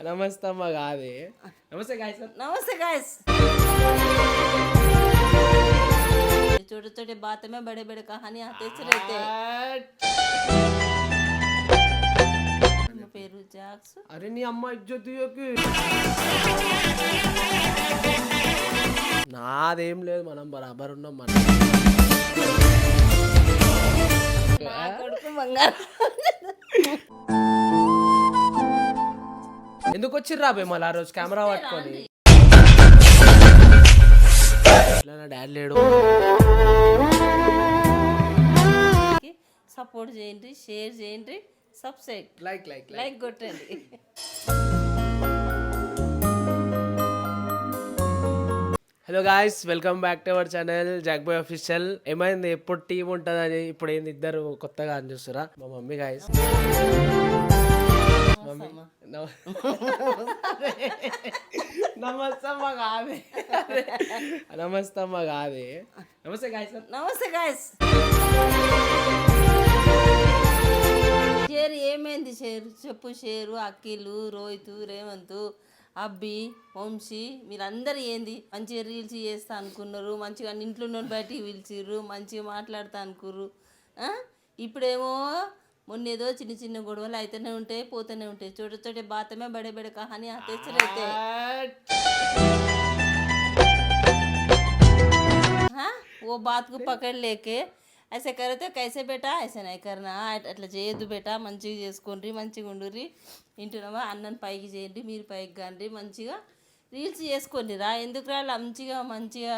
నమస్తే అమ్మ కాదే. నమస్తే గాయస్. नमस्ते गाइस। छोटे छोटे बात में बड़े बड़े कहानी आते से रहते हैं। पेरू जाक्स అరే నీ అమ్మ ఇజ్జత్ తీయకు. నాదేం లేదు, మనం బరాబర్ ఉన్నాం. మనం నా కొడుకు బంగారం. ఎందుకు వచ్చిర్రా బే మళ్ళీ ఆ రోజు కెమెరా పట్టుకొని? నా డాడీ లేడు. సపోర్ట్ చేయండి, షేర్ చేయండి, సబ్స్క్రైబ్ లైక్ లైక్ లైక్ కొట్టండి. Hello guys, welcome back to our channel Jack Boy official. ఏమైంది ఎప్పుడు టీం ఉంటుందని ఇప్పుడు ఏంది ఇద్దరు కొత్తగా అని చూస్తారా? మా మమ్మీ గాయస్. మమ్మీ నమస్తే అమ్మ కాదే. నమస్తే అమ్మ కాదే. నమస్తే గాయస్. నమస్తే గాయస్. షేర్ ఏమైంది? షేర్ చెప్పు. షేరు, అఖిలు, రోహిత్, రేవంత్, అబ్బి, వంశీ, మీరందరూ ఏంది మంచిగా రీల్స్ చేస్తా అనుకున్నారు, మంచిగా ఇంట్లో నుండి బయటికి పిలిచిర్రు, మంచిగా మాట్లాడుతా అనుకుర్రు. ఇప్పుడేమో మొన్న ఏదో చిన్న చిన్న గొడవలు అయితేనే ఉంటాయి, పోతూనే ఉంటాయి. చోట చోటే బాతమే బడే బడే కహానీ ఆతే रहते हाँ। वो बात को पकड़ लेके ऐसे करे तो कैसे బేటా ऐसे नहीं करना, అట్లా చేయొద్దు బేటా, మంచిగా చేసుకోండి, మంచిగా ఉండుర్రి, ఇంటున్నామా అన్నని పైకి చేయండి, మీరు పైకి కాండి, మంచిగా రీల్స్ చేసుకోండి రా. ఎందుకు రా మంచిగా మంచిగా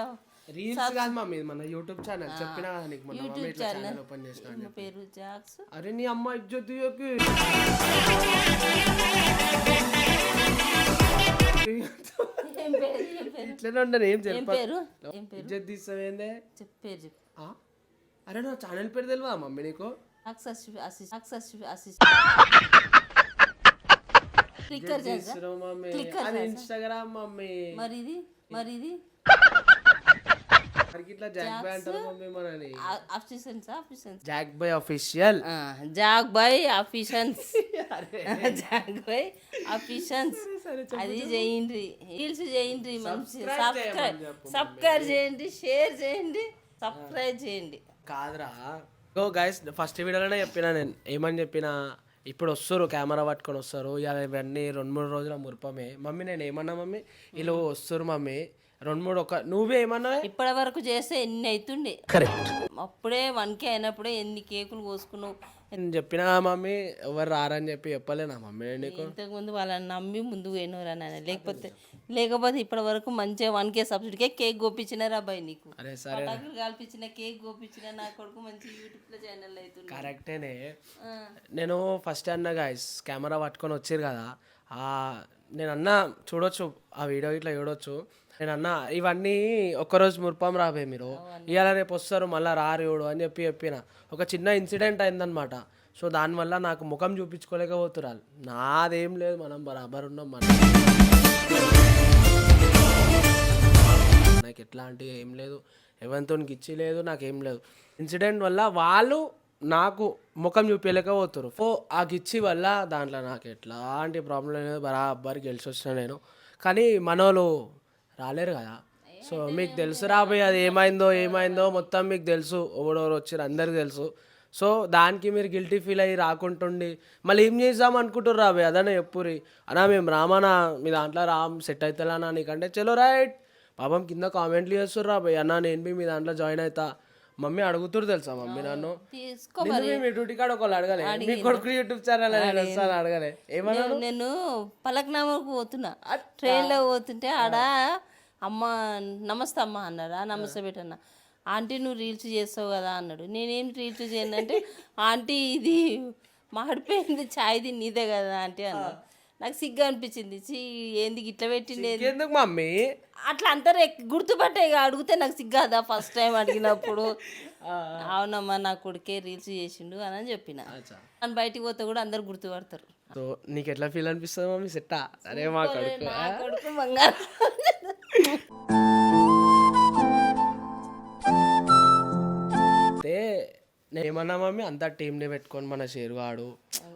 రీల్స్ కాదు మమ్మీ, మన యూట్యూబ్ ఛానల్ చెప్పినా కదా నీకు, మన మమ్మీ ఇట్లా ఛానల్ ఓపెన్ చేసినా. పేరు జాక్స్. అరే నీ అమ్మ ఇజ్జత్ తీయకు. ఏం పేరు? ఏం పేరు? ఇట్లనే ఉండను. ఏం ఏం చెప్ప పేరు? ఏం పేరు? ఇజ్జత్ తీస్తావేందే? పేరు చెప్పు. అరే నా ఛానల్ పేరు తెలియదా మమ్మీ నీకు? అది ఇన్స్టాగ్రామ్ మమ్మీ. మరి ఇది ఇట్లా జాక్ బాయ్ అంటారు మమ్మీ మనని. Jack Boy official. Jack Boy officials. Jack Boy officials. అది చేయండి, రీల్స్ చేయండి, మంచి సబ్స్క్రైబ్ చేయండి, షేర్ చేయండి, సబ్స్క్రైబ్ చేయండి. కాదురా గో గైస్, ఫస్ట్ వీడియోలోనే చెప్పినా నేను. ఏమని చెప్పినా, ఇప్పుడు వస్తారు కెమెరా పట్టుకొని వస్తారు, ఇవాళ ఇవన్నీ 2-3 రోజుల మురిపమే. మమ్మీ నేను ఏమన్నా మమ్మీ, వీళ్ళు వస్తారు మమ్మీ 2-3 నువ్వే ఏమన్నా ఇప్పటి వరకు చేస్తే ఎన్ని అవుతుండే? కరెక్ట్. అప్పుడే 1K అయినప్పుడే ఎన్ని కేకులు కోసుకున్నావు. నేను చెప్పినా మమ్మీ ఎవరు రారని చెప్పి చెప్పలేనా మమ్మీ నీకు? ఇంతకుముందు వాళ్ళని నమ్మి ముందుకు పోయినవరా నాన్న. లేకపోతే ఇప్పటి వరకు మంచిగా 1K సబ్సిడీకే కేక్ గోపించినారా అబ్బాయి నీకు. అరే సరే పటాకులు కాల్పించిన, కేక్ గోపించిన, నా కొడుకు మంచి యూట్యూబ్లో ఛానల్ అవుతుంది. కరెక్టేనే. నేను ఫస్ట్ అన్న గాయస్ కెమెరా పట్టుకొని వచ్చారు కదా, నేను అన్న చూడొచ్చు ఆ వీడియో ఇట్లా చూడొచ్చు. నేను అన్న ఇవన్నీ ఒక్కరోజు మురిపం రాబోయే, మీరు ఇవాళ రేపు వస్తారు మళ్ళీ రారేవుడు అని చెప్పిన. ఒక చిన్న ఇన్సిడెంట్ అయిందనమాట. సో దానివల్ల నాకు ముఖం చూపించుకోలేకపోతున్నారు. నాదేం లేదు, మనం బరాబర్ ఉన్నాం. నాకు ఎట్లాంటి ఏం లేదు, ఎవరితో గిచ్చి లేదు, నాకేం లేదు. ఇన్సిడెంట్ వల్ల వాళ్ళు నాకు ముఖం చూపించలేకపోతారు. సో ఆ గిచ్చి వల్ల దాంట్లో నాకు ఎట్లాంటి ప్రాబ్లం లేదు, బరాబర్ గెలిచి వచ్చిన నేను. కానీ మనోళ్ళు రాలేరు కదా. సో మీకు తెలుసు రాబోయే అది ఏమైందో మొత్తం మీకు తెలుసు, ఎవడెవరు వచ్చారు అందరికి తెలుసు. సో దానికి మీరు గిల్టీ ఫీల్ అయ్యి రాకుంటుండి మళ్ళీ ఏం చేద్దాం అనుకుంటారు రాబోయే, అదనే చెప్పురి అన్నా మేము రామన్నా మీ దాంట్లో సెట్ అవుతుందా నీకంటే చలో రైట్. పాపం కింద కామెంట్లు చేస్తారు రాబోయే, అన్న నేను మీ దాంట్లో జాయిన్ అవుతా. మమ్మీ అడుగుతురు తెలుసా మమ్మీ నన్ను, మీ డ్యూటీ కార్డ్ ఒకళ్ళు అడగలే, మీ కొడుకు యూట్యూబ్ ఛానల్ అడగలే ఏమన్నా. నేను పలక్నామాకు పోతున్నా, ట్రైన్లో పోతుంటే ఆడ అమ్మ నమస్తే అమ్మ అన్నాడు. నమస్తే బేటన్న. ఆంటీ నువ్వు రీల్స్ చేస్తావు కదా అన్నాడు. నేనేం రీల్స్ చేయను అంటే, ఆంటీ ఇది మాడిపోయింది ఛాయ్ది నీదే కదా ఆంటీ అన్నాడు. నాకు సిగ్గు అనిపించింది. ఏంది ఇట్లా పెట్టింది ఎందుకు మమ్మీ అట్లా అందరు గుర్తుపట్టే అడిగితే నాకు సిగ్గాదా ఫస్ట్ టైం అడిగినప్పుడు. అవునమ్మా నా కొడుకే రీల్స్ చేసిండు అని చెప్పిన. అని బయటికి పోతే కూడా అందరు గుర్తుపడతారు. సో నీకు ఎట్లా ఫీల్ అనిపిస్తుంది మమ్మీ? సెట్టా? అరే మా కొడుకు బంగారం. నేనేమన్నా మమ్మీ అంతా టీంని పెట్టుకొని మన షేర్వాడు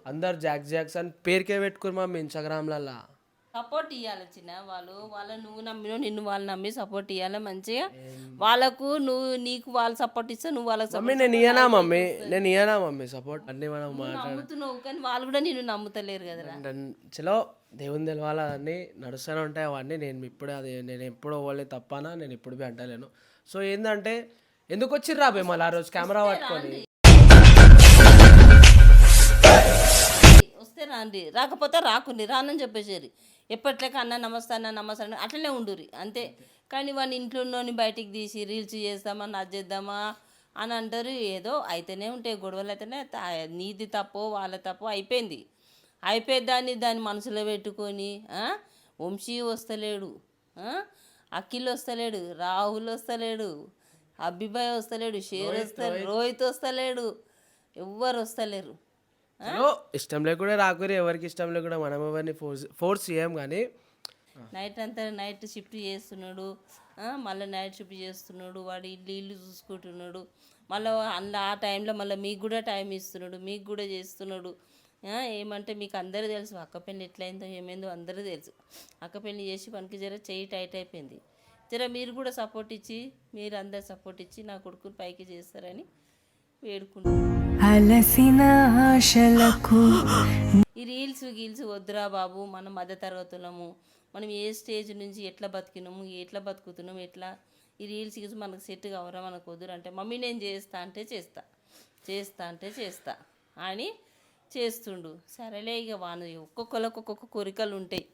అందరు జాక్స్ అని పేరుకే పెట్టుకుని మమ్మీ ఇన్స్టాగ్రామ్లల్లా. సపోర్ట్ ఇవ్వాలి చిన్న వాళ్ళ నువ్వు నమ్మినో నిన్ను వాళ్ళు నమ్మి సపోర్ట్ ఇవ్వాలి మంచిగా వాళ్ళకు నీకు వాళ్ళు సపోర్ట్ ఇస్తే నువ్వు వాళ్ళకి మమ్మీ నేను ఇయ్యనా మమ్మీ సపోర్ట్ అన్ని మనం నమ్ముతున్నావు కానీ వాళ్ళు కూడా నిన్ను నమ్ముతలేరు కదరా. చలో దేవుని తెలవాలా అన్నీ నడుస్తూనే ఉంటాయి అవన్నీ. నేను ఇప్పుడు అది నేను ఎప్పుడు వాళ్ళే తప్పనా నేను ఇప్పుడు బి అంటలేను. సో ఏంటంటే ఎందుకు వచ్చిర్రా బే మళ్ళీ ఆ రోజు కెమెరా పట్టుకొని వస్తే రాండి, రాకపోతే రాకుండి, రానని చెప్పేసారు. ఎప్పట్లేక అన్న నమస్తే అట్లనే ఉండురి అంతే. కానీ వాడిని ఇంట్లోని బయటికి తీసి రీల్స్ చేద్దామా అది చేద్దామా అని అంటారు. ఏదో అయితేనే ఉంటాయి గొడవలు, అయితేనే నీది తప్పో వాళ్ళ తప్పో అయిపోయింది. దాన్ని మనసులో పెట్టుకొని వంశీ వస్తలేడు, అఖిల్ వస్తలేడు, రాహుల్ వస్తలేడు, అభిబాయ్ వస్తలేడు, షేర్ వస్తలేడు, రోహిత్ వస్తలేడు, ఎవ్వరు వస్తలేరు. ఇష్టం లేకుండా రాకూరి, ఎవరికి ఇష్టం లేకుండా మనం ఎవరిని ఫోర్స్ చేయం. కానీ నైట్ షిఫ్ట్ చేస్తున్నాడు, మళ్ళీ నైట్ షిఫ్ట్ చేస్తున్నాడు, వాడు ఇల్లు చూసుకుంటున్నాడు, మళ్ళీ అందులో ఆ టైంలో మళ్ళీ మీకు కూడా టైం ఇస్తున్నాడు, మీకు కూడా చేస్తున్నాడు. ఏమంటే మీకు అందరూ తెలుసు అక్క పెళ్ళి ఎట్లయిందో ఏమైందో అందరూ తెలుసు. అక్క పెళ్ళి చేసి పనికి చెయ్యి టైట్ అయిపోయింది. మీరు కూడా సపోర్ట్ ఇచ్చి, మీరు అందరు సపోర్ట్ ఇచ్చి నా కొడుకుని పైకి చేస్తారని వేడుకుంటున్నాను. ఈ రీల్స్ వద్దురా బాబు. మనం మధ్య తరగతులము, మనం ఏ స్టేజ్ నుంచి ఎట్లా బతికినాము, ఎట్లా బతుకుతున్నాము, ఎట్లా ఈ రీల్స్ మనకు సెట్ కావరా, మనకు వద్దురు అంటే మమ్మీ నేను చేస్తా అంటే చేస్తా అని చేస్తుండు. సరేలే ఇక ఒక్కొక్కరికి ఒక్కొక్క కోరికలు ఉంటాయి.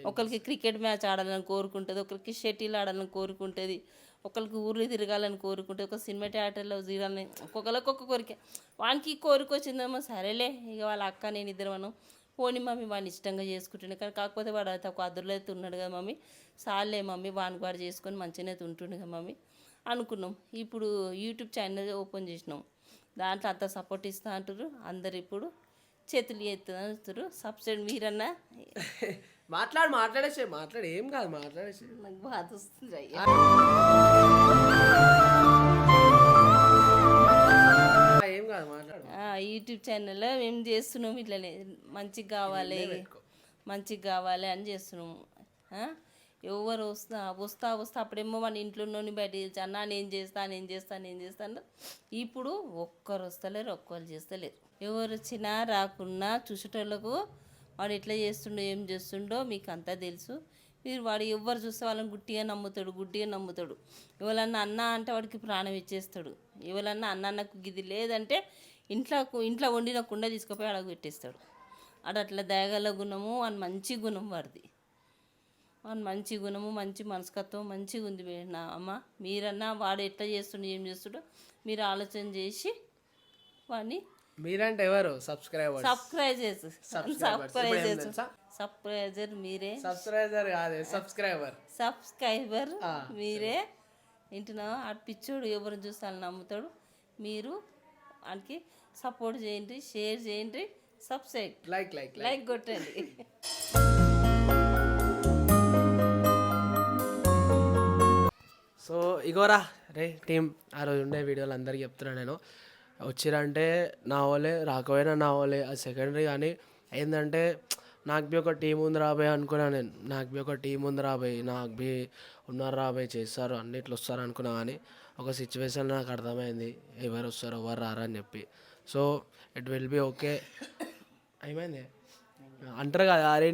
ఒకరికి క్రికెట్ మ్యాచ్ ఆడాలని కోరుకుంటుంది, ఒకరికి షటిల్ ఆడాలని కోరుకుంటుంది, ఒకరికి ఊర్లో తిరగాలని కోరుకుంటుంది, ఒక సినిమా థియేటర్లో తిరగాలని, ఒక్కొక్కరికి ఒక్కొక్క కోరిక. వానికి కోరిక వచ్చిందేమో సరేలే ఇక వాళ్ళ అక్క నేను ఇద్దరు మనం పోనీ మమ్మీ వాడిని ఇష్టంగా చేసుకుంటుండే. కానీ కాకపోతే వాడు అయితే ఒక అదురులో అయితే ఉన్నాడు కదా మమ్మీ, సార్లే మమ్మీ వాడిని వాడు చేసుకొని మంచిగానే ఉంటుండే కదా మమ్మీ అనుకున్నాం. ఇప్పుడు యూట్యూబ్ ఛానల్ ఓపెన్ చేసినాం, దాంట్లో అంత సపోర్ట్ ఇస్తా అంటారు అందరు. ఇప్పుడు చేతులు ఎత్తున్నారు సబ్సిడీ మీరన్నా మాట్లాడేసి ఏం కాదు మాట్లాడేసి నాకు బాధ వస్తుంది అయ్యా. ఏం కాదు మాట్లాడు. యూట్యూబ్ ఛానల్లో మేము చేస్తున్నాము ఇట్లనే మంచిగా కావాలి అని చేస్తున్నాము. ఎవరు వస్తా అప్పుడేమో మన ఇంట్లోని బయట అన్నా నేను చేస్తాను. ఇప్పుడు ఒక్కరు వస్తలేరు, ఒక్కరు చేస్తలేరు. ఎవరు వచ్చినా రాకున్నా చూసేటోళ్ళకు వాడు ఎట్లా చేస్తుండో ఏం చేస్తుండో మీకు అంతా తెలుసు. మీరు వాడు ఎవరు చూస్తే వాళ్ళని గుడ్డిగా నమ్ముతాడు. ఎవరన్నా అన్న అంటే వాడికి ప్రాణం ఇచ్చేస్తాడు. ఎవరన్నా అన్నకు గిది లేదంటే ఇంట్లో వండిన కుండ తీసుకుపోయి అడగ పెట్టేస్తాడు. అట్లా దయగల గుణము అని మంచి గుణం వాడిది. మంచి గుణము, మంచి మనస్కత్వం మంచిగా ఉంది నా అమ్మ. మీరన్నా వాడు ఎట్లా చేస్తుండో ఏం చేస్తుండో మీరు ఆలోచన చేసి వాడిని. మీరంటే ఎవరు? సబ్స్క్రైబర్ మీరే. సబ్స్క్రైబర్ మీరే. వింటున్నా ఆ పిచ్చోడు ఎవరిని చూస్తాను నమ్ముతాడు. మీరు వానికి సపోర్ట్ చేయండి, షేర్ చేయండి, సబ్స్క్రైబ్ లైక్ కొట్టండి. సో ఇగోరా రే టీం, ఆ రోజు ఉండే వీడియోలు అందరికీ చెప్తున్నాను నేను. వచ్చిరంటే నా వాళ్ళే, రాకపోయినా నా వాళ్ళే, అది సెకండరీ. కానీ ఏంటంటే నాకు బి ఒక టీం ఉంది రాబోయే అనుకున్నా నేను. నాకు బి ఒక టీం ఉంది రాబోయే, నాకు బి ఉన్నారు రాబోయే, చేస్తారు అన్నిట్లో వస్తారు అనుకున్నా. కానీ ఒక సిచ్యువేషన్ నాకు అర్థమైంది ఎవరు వస్తారు ఎవరు రారని చెప్పి. So it will be okay. ఏమైంది అంటారు కదా, అరే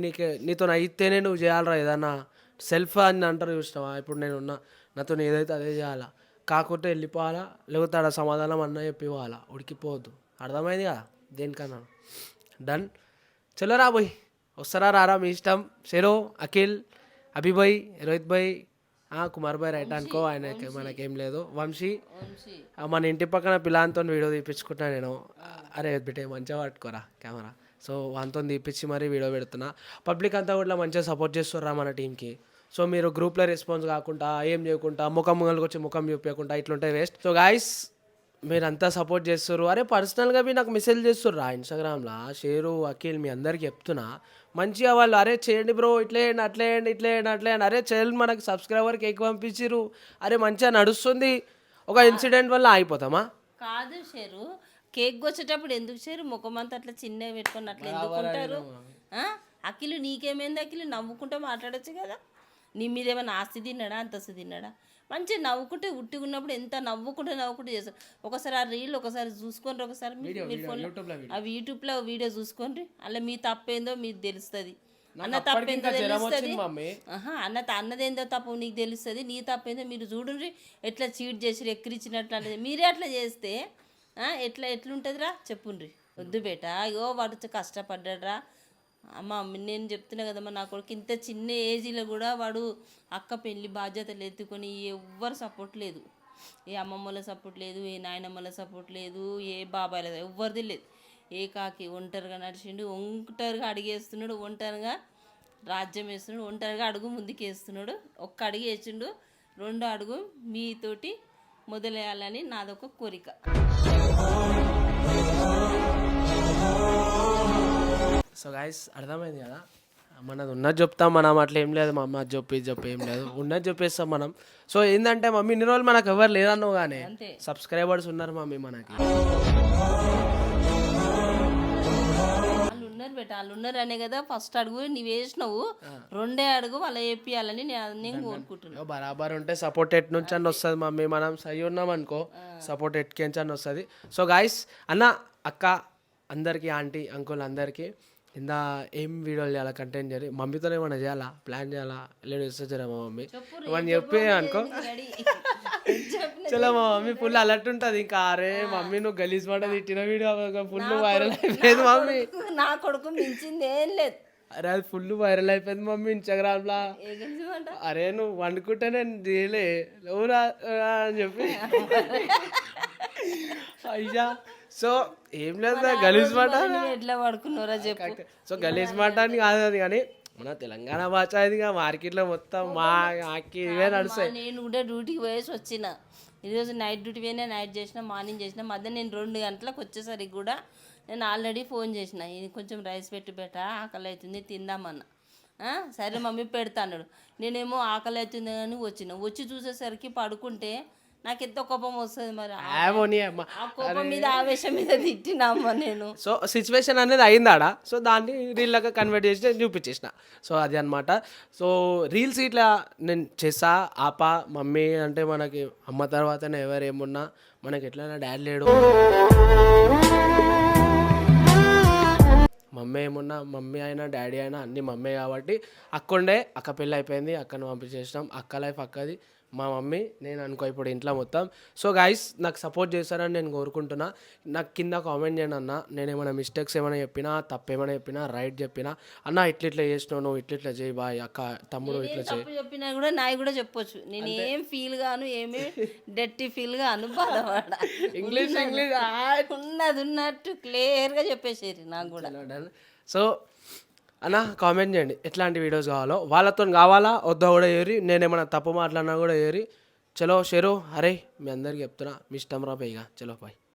నీతో అయితేనే నువ్వు చేయాలరా ఏదన్నా, సెల్ఫ్ అని అంటారు చూసినావా. ఇప్పుడు నేనున్నా, నాతో ఏదైతే అదే చేయాలా, కాకుంటే వెళ్ళిపోవాలా, లేకపోతే ఆడ సమాధానం అన్న చెప్పిపోవాలా, ఉడికిపోవద్దు. అర్థమైంది కదా దేనికన్నా. డన్. చలో రా బోయ్, వస్తారా రారా మీ ఇష్టం. షెరో, అఖిల్, అభిభాయ్, రోహిత్ భాయ్, కుమార్ భాయ్ రైట్ అనుకో, ఆయనకి మనకేం లేదు. వంశీ మన ఇంటి పక్కన పిల్లలతో వీడియో తీపించుకుంటున్నా నేను. అరే బిడ్డే మంచిగా పట్టుకోరా కెమెరా. సో వాళ్ళతో తీపిచ్చి మరీ వీడియో పెడుతున్నా. పబ్లిక్ అంతా కూడా మంచిగా సపోర్ట్ చేస్తుర్రా మన టీంకి. సో మీరు గ్రూప్లో రెస్పాన్స్ కాకుండా ఏం చేయకుండా ముంగల్కి వచ్చి ముఖం చూపించకుండా ఇట్లుంటే వేస్ట్. సో గాయస్ మీరంతా సపోర్ట్ చేస్తారు. అరే పర్సనల్గా మీ నాకు మెసేజ్ చేస్తుర్రా ఇన్స్టాగ్రామ్లో. షేరు, అఖిల్ మీ అందరికీ చెప్తున్నా మంచిగా వాళ్ళు, అరే చేయండి బ్రో, ఇట్లేయండి అట్లేయండి. అరే చేయాలి, మనకు సబ్స్క్రైబర్కి ఎక్కువ పంపించిరు, అరే మంచిగా నడుస్తుంది. ఒక ఇన్సిడెంట్ వల్ల ఆగిపోతామా? కాదు షేరు, కేక్ వచ్చేటప్పుడు ఎందుకు షేరు ముఖం అంతా అట్లా చిన్నగా పెట్టుకొని అట్లా ఎందుకుంటారు? అఖిలు నీకేమైంది అఖిలు నవ్వుకుంటూ మాట్లాడొచ్చు కదా. నీ మీద ఏమైనా ఆస్తి తిన్నాడా అంతస్తు తిన్నాడా? మంచిగా నవ్వుకుంటే ఉట్టిగా ఉన్నప్పుడు ఎంత నవ్వుకుంటూ చేస్తారు. ఒకసారి ఆ రీల్ ఒకసారి చూసుకోండి, ఒకసారి మీరు ఫోన్లో అవి యూట్యూబ్లో వీడియో చూసుకోండి. అలా మీ తప్పేందో మీకు తెలుస్తుంది. అన్న తప్పేందో తెలుస్తుంది. అన్నదేందో తప్పు నీకు తెలుస్తుంది, నీ తప్పేందో మీరు చూడండి. ఎట్లా చీట్ చేసి ఎక్కిరించినట్లు అనేది మీరే అట్లా చేస్తే ఎట్లుంటుందిరా చెప్పుండ్రి. వద్దు బేట, అయ్యో వాడు కష్టపడ్డాడ్రా అమ్మ. నేను చెప్తున్నా కదమ్మా, నా కొడుకు ఇంత చిన్న ఏజ్లో కూడా వాడు అక్క పెళ్ళి బాధ్యతలు ఎత్తుకొని ఎవ్వరు సపోర్ట్ లేదు. ఏ అమ్మమ్మల సపోర్ట్ లేదు, ఏ నాయనమ్మల సపోర్ట్ లేదు, ఏ బాబాయ్ల ఎవ్వరిది లేదు. ఏకాకి ఒంటరిగా నడిచిండు, ఒంటరిగా అడిగేస్తున్నాడు, ఒంటరిగా రాజ్యం వేస్తున్నాడు, ఒంటరిగా అడుగు ముందుకు వేస్తున్నాడు. ఒక్క అడుగు వేసిండు, 2వ అడుగు మీతోటి మొదలెయ్యాలని నాదొక కోరిక. సో గైస్ అర్థమైంది కదా, మనది ఉన్నది చెప్తాం మనం. అట్లా ఏం లేదు మా అమ్మ చెప్పి ఏం లేదు, ఉన్నది చెప్పేస్తాం మనం. సో ఏంటంటే మమ్మీ ఇన్ని రోజులు మనకు ఎవరు లేదన్నావు కానీ సబ్స్క్రైబర్స్ ఉన్నారు మమ్మీ మనకి. వాళ్ళు ఉన్నారు బేట, వాళ్ళు ఉన్నారు అనే కదా ఫస్ట్ అడుగు నీవు వేసినావు, 2వ అడుగు వాళ్ళ వేపియాలని నేను కోరుకుంటున్నాను. బరాబర్ ఉంటే సపోర్ట్ ఎట్ నుంచి అని వస్తుంది మమ్మీ. మనం సరి ఉన్నాం అనుకో సపోర్ట్ ఎట్కించి అని వస్తుంది. సో గాయస్ అన్న అక్క అందరికీ, ఆంటీ అంకుల్ అందరికీ ఇందా ఏం వీడియోలు చేయాలా, కంటెంట్ చేయాలి, మమ్మీతో ఏమైనా చేయాలా, ప్లాన్ చేయాలా, లేదు ఇస్తారా మా మమ్మీ ఏమని చెప్పి అనుకో. చలో మా మమ్మీ ఫుల్ అలర్ట్ ఉంటుంది. ఇంకా అరే మమ్మీ నువ్వు గలీజ్ మాట తిట్టిన వీడియో ఫుల్ వైరల్ అయిపోయింది మమ్మీ. నా కొడుకు మించింది ఏం లేదు. అరే అది ఫుల్ వైరల్ అయిపోయింది మమ్మీ ఇన్స్టాగ్రామ్ లా. అరే నువ్వు వండుకుంటే నేను చేయలే ఎవరా అని చెప్పి అయ్యా. సో ఏం లేదు గలీజ్ మాట ఎట్లా పడుకున్నారా చెప్పు. సో గలీజ్ మాట అని కాదు అది, కానీ మన తెలంగాణ భాష అది మార్కెట్లో మొత్తం మా ఇవే నడుస్తాయి. నేను కూడా డ్యూటీకి పోయేసి వచ్చిన, ఈరోజు నైట్ డ్యూటీ పోయినా, నైట్ చేసిన, మార్నింగ్ చేసిన, మధ్య నేను 2 గంటలకు వచ్చేసరికి కూడా నేను ఆల్రెడీ ఫోన్ చేసిన, ఇది కొంచెం రైస్ పెట్టి బెట ఆకలి అవుతుంది తిందామన్నా. సరే మమ్మీ పెడతా అన్నాడు. నేనేమో ఆకలి అవుతుంది కానీ వచ్చి చూసేసరికి పడుకుంటే నాకు ఎంత కోపం వస్తుంది. మరి ఆ కోపం మీద ఆవేశం మీద తిట్టినామ్మా నేను. సో సిచ్యువేషన్ అనేది అయిందాడా, సో దాన్ని రీల్లాగా కన్వర్ట్ చేసి చూపించేసిన. సో అది అనమాట. సో రీల్స్ ఇట్లా నేను చేసా ఆపా. మమ్మీ అంటే మనకి అమ్మ తర్వాతనే ఎవరు ఏమున్నా మనకి ఎట్లయినా డాడీ లేడు, మమ్మీ ఏమున్నా మమ్మీ అయినా డాడీ అయినా అన్నీ మమ్మీ కాబట్టి అక్కండే అక్క పెళ్ళి అయిపోయింది, అక్కను పంపించేసినాం. అక్క లైఫ్ అక్కది, మా మమ్మీ నేను అనుకో ఇప్పుడు ఇంట్లో మొత్తం. సో గైస్ నాకు సపోర్ట్ చేస్తారని నేను కోరుకుంటున్నా. నాకు కింద కామెంట్ చేయండి అన్న, నేను ఏమైనా మిస్టేక్స్ ఏమైనా చెప్పినా, తప్పేమైనా చెప్పినా, రైట్ చెప్పినా, అన్న ఇట్లా చేసినావు నువ్వు ఇట్లా చేయి బాయ్ అక్క తమ్ముడు ఇట్లా చేయి చెప్పినా కూడా నాకు కూడా చెప్పొచ్చు. నేను ఏం ఫీల్ గాను, ఏమీ డెట్టి ఫీల్ గాను, బాధపడ ఇంగ్లీష్ ఉన్నది ఉన్నట్టు క్లియర్గా చెప్పేసేది నాకు కూడా. సో అన్న కామెంట్ చేయండి ఎట్లాంటి వీడియోస్ కావాలో, వాళ్ళతో కావాలా వద్దా కూడా ఏరి, నేనేమైనా తప్పు మాట్లాడినా కూడా ఏరి. చలో షేరు. అరే మీ అందరికి చెప్తున్నా, మీ ఇష్టం రా పైగా. చలో బాయ్.